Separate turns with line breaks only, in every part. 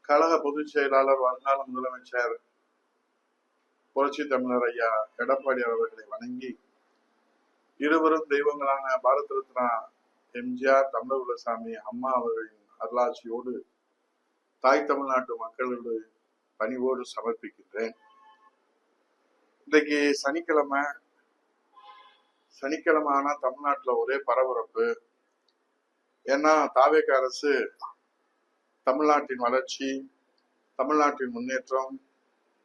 கழக பொதுச் செயலாளர் வருங்கால முதலமைச்சர் புரட்சி தமிழர் ஐயா எடப்பாடி அவர்களை வணங்கி, இருவரும் தெய்வங்களான பாரத ரத்னா எம்ஜிஆர், தமிழகுலசாமி அம்மா அவர்களின் அருளாட்சியோடு தாய் தமிழ்நாட்டு மக்களோடு பணிவோடு சமர்ப்பிக்கின்றேன். இன்றைக்கு சனிக்கிழமை ஆனா தமிழ்நாட்டுல ஒரே பரபரப்பு. ஏன்னா தாவேக அரசு தமிழ்நாட்டின் வளர்ச்சி, தமிழ்நாட்டின் முன்னேற்றம்,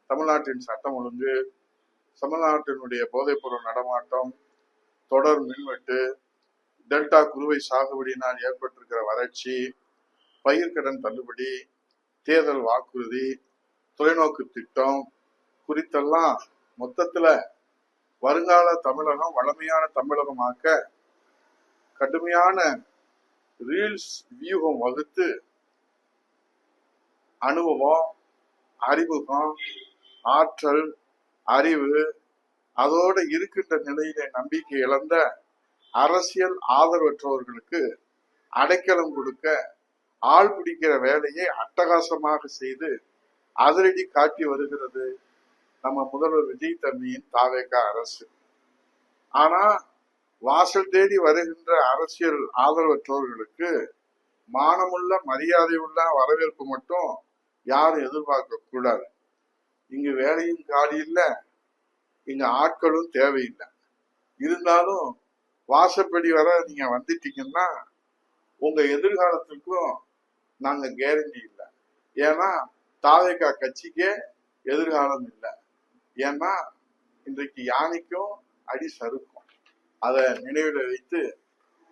தமிழ்நாட்டின் சட்டம் ஒழுங்கு, தமிழ்நாட்டினுடைய போதைப்பொருள் நடமாட்டம், தொடர் மின்வெட்டு, டெல்டா குறுவை சாகுபடியினால் ஏற்பட்டிருக்கிற வறட்சி, பயிர்க்கடன் தள்ளுபடி, தேர்தல் வாக்குறுதி, தொலைநோக்கு திட்டம் குறித்தெல்லாம் மொத்தத்துல வருங்கால தமிழகம் வளமையான தமிழகமாக்க கடுமையான ரீல்ஸ் வியூகம் வகுத்து அனுபவம், அறிமுகம், ஆற்றல், அறிவு அதோடு இருக்கின்ற நிலையிலே நம்பிக்கை இழந்த அரசியல் ஆதரவற்றவர்களுக்கு அடைக்கலம் கொடுக்க ஆள் பிடிக்கிற வேலையை அட்டகாசமாக செய்து அதிரடி காட்டி வருகிறது நம்ம முதல்வர் விஜய் தம்பியின் தாவேக அரசு. ஆனா வாசல் தேடி வருகின்ற அரசியல் ஆதரவற்றவர்களுக்கு மானமுள்ள மரியாதையுள்ள வரவேற்பு மட்டும் யாரும் எதிர்பார்க்க கூடாது. இங்கு வேலையும் காலி இல்லை, இங்க ஆட்களும் தேவையில்லை. இருந்தாலும் வாசப்படி வர நீங்க வந்துட்டீங்கன்னா உங்க எதிர்காலத்துக்கும் நாங்க கேரண்டி இல்லை. ஏன்னா தாவேகா கட்சிக்கே எதிர்காலம் இல்லை. ஏன்னா இன்றைக்கு யானைக்கும் அடி சறுக்கும். அதை நினைவில் வைத்து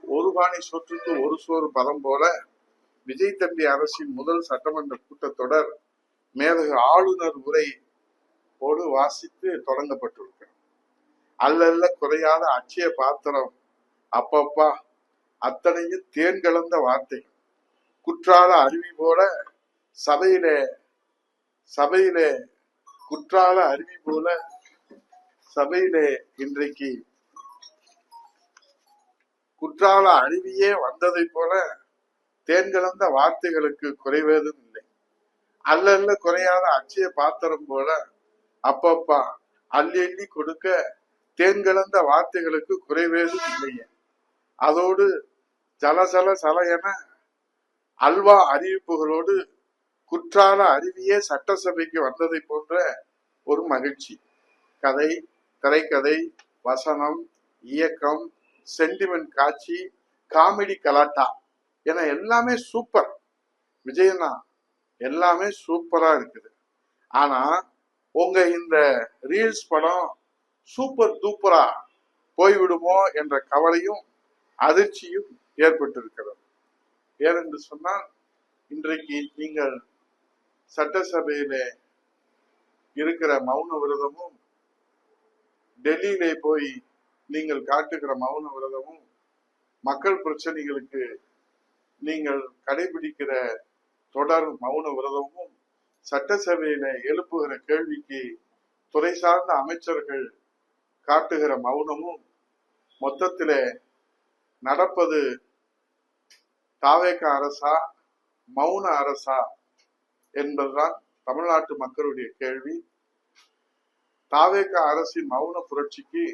ஒரு பாணி சொற்றுக்கு ஒரு சோறு பதம் போல விஜய் தம்பி அரசின் முதல் சட்டமன்ற கூட்டத்தொடர் மேதகு ஆளுநர் உரையோடு வாசித்து தொடங்கப்பட்டிருக்கிறது. அல்லல்ல குறையாத அச்சய பாத்திரம், அப்பப்பா அத்தனையும் தேன் கலந்த வார்த்தைகள், குற்றால அருவி போல சபையிலே குற்றால அருவி போல சபையிலே இன்றைக்கு குற்றால அருவியே வந்ததை போல தேன் கலந்த வார்த்தைகளுக்கு குறைவேதும் இல்லை. அல்லல்ல குறையாத அச்சய பாத்திரம் போல அப்பப்பா அள்ளி அள்ளி கொடுக்க தேன் கலந்த வார்த்தைகளுக்கு குறைவேதும் இல்லையே. அதோடு சல என அல்வா அறிவிப்புகளோடு குற்றால அருவியே சட்டசபைக்கு வந்ததை போன்ற ஒரு மகிழ்ச்சி. கதை, திரைக்கதை, வசனம், இயக்கம், சென்டிமெண்ட் காட்சி, காமெடி கலாட்டா என எல்லாமே சூப்பர். விஜயனா எல்லாமே சூப்பரா இருக்குது. ஆனா உங்க இந்த ரீல்ஸ் படம் சூப்பர் டூப்பரா போய்விடுமோ என்ற கவலையும் அதிர்ச்சியும் ஏற்பட்டிருக்கிறது. ஏனென்று சொன்னால் இன்றைக்கு நீங்கள் சட்டசபையிலே இருக்கிற மௌன விரதமும், டெல்லியிலே போய் நீங்கள் காட்டுகிற மௌன விரதமும், மக்கள் பிரச்சனைகளுக்கு நீங்கள் கடைபிடிக்கிற தொடர் மௌன விரதமும், சட்டசபையில எழுப்புகிற கேள்விக்கு துறை சார்ந்த அமைச்சர்கள் காட்டுகிற மௌனமும் மொத்தத்திலே நடப்பது தாவேக அரசா மௌன அரசா என்பதுதான் தமிழ்நாட்டு மக்களுடைய கேள்வி. தாவேக அரசின் மௌன புரட்சிக்கு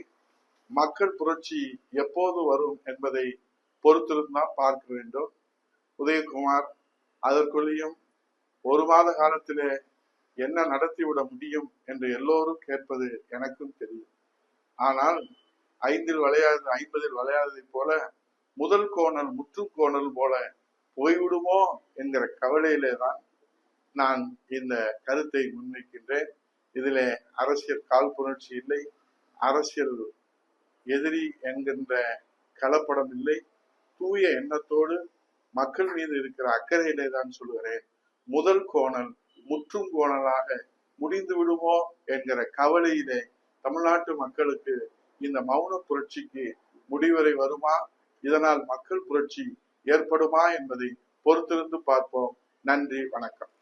மக்கள் புரட்சி எப்போது வரும் என்பதை பொறுத்திருந்தான் பார்க்க வேண்டும். உதயகுமார் அதற்குள்ளேயும் ஒரு மாத காலத்திலே என்ன நடத்திவிட முடியும் என்று எல்லோரும் கேட்பது எனக்கும் தெரியும். ஆனால் 5 வளையாது 50 வளையாததை போல முதல் கோணல் முற்று கோணல் போல போய்விடுமோ என்கிற கவலையிலே தான் நான் இந்த கருத்தை முன்வைக்கின்றேன். இதிலே அரசியல் காழ்ப்புணர்ச்சி இல்லை, அரசியல் எதிரி என்கின்ற கலப்படம் இல்லை. தூய எண்ணத்தோடு மக்கள் மீது இருக்கிற அக்கறையிலே தான் சொல்கிறேன். முதல் கோணல் முற்றும் கோணலாக முடிந்து விடுமோ என்கிற கவலையிலே தமிழ்நாட்டு மக்களுக்கு இந்த மௌன புரட்சிக்கு முடிவரை வருமா, இதனால் மக்கள் புரட்சி ஏற்படுமா என்பதை பொறுத்திருந்து பார்ப்போம். நன்றி, வணக்கம்.